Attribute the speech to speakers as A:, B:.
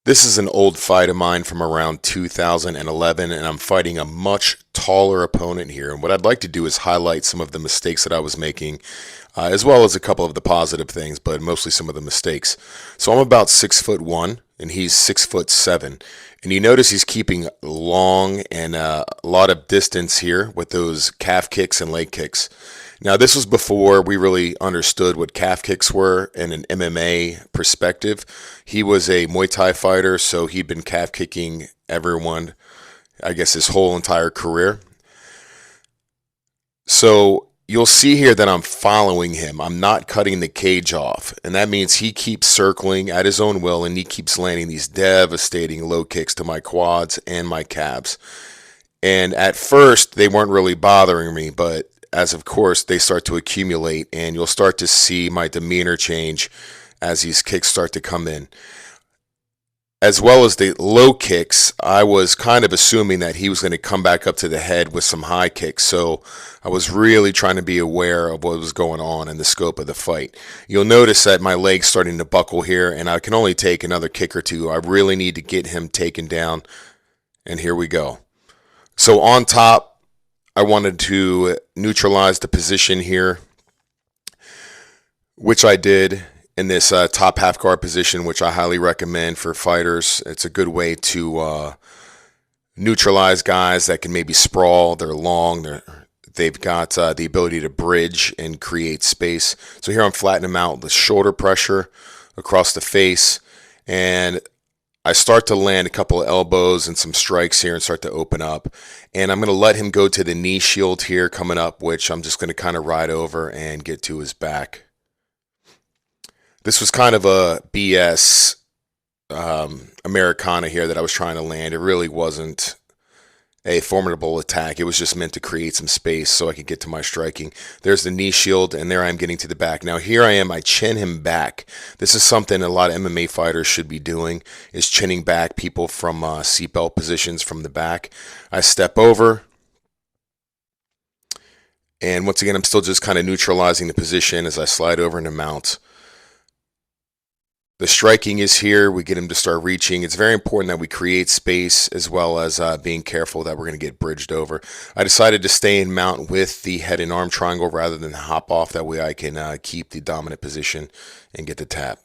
A: This is an old fight of mine from around 2011, and I'm fighting a much taller opponent here. And what I'd like to do is highlight some of the mistakes that I was making, as well as a couple of the positive things, but mostly some of the mistakes. So I'm about 6'1", and he's 6'7", and you notice he's keeping long and a lot of distance here with those calf kicks and leg kicks. Now, this was before we really understood what calf kicks were in an MMA perspective. He was a Muay Thai fighter, so he'd been calf kicking everyone, I guess, his whole entire career. So you'll see here that I'm following him. I'm not cutting the cage off, and that means he keeps circling at his own will, and he keeps landing these devastating low kicks to my quads and my calves. And at first, they weren't really bothering me, but as of course they start to accumulate, and you'll start to see my demeanor change as these kicks start to come in. As well as the low kicks, I was kind of assuming that he was going to come back up to the head with some high kicks, so I was really trying to be aware of what was going on in the scope of the fight. You'll notice that my leg's starting to buckle here, and I can only take another kick or two. I really need to get him taken down, and here we go. So on top, I wanted to neutralize the position here, which I did in this top half guard position, which I highly recommend for fighters. It's a good way to neutralize guys that can maybe sprawl. They're long. They've got the ability to bridge and create space. So here I'm flattening them out with shoulder pressure across the face, and I start to land a couple of elbows and some strikes here and start to open up. And I'm going to let him go to the knee shield here coming up, which I'm just going to kind of ride over and get to his back. This was kind of a BS Americana here that I was trying to land. It really wasn't a formidable attack. It was just meant to create some space so I could get to my striking. There's the knee shield, and there I am getting to the back. Now here I am, I chin him back. This is something a lot of MMA fighters should be doing, is chinning back people from seatbelt positions from the back. I step over, and once again, I'm still just kind of neutralizing the position as I slide over into mount. The striking is here. We get him to start reaching. It's very important that we create space, as well as being careful that we're going to get bridged over. I decided to stay in mount with the head and arm triangle rather than hop off. That way I can keep the dominant position and get the tap.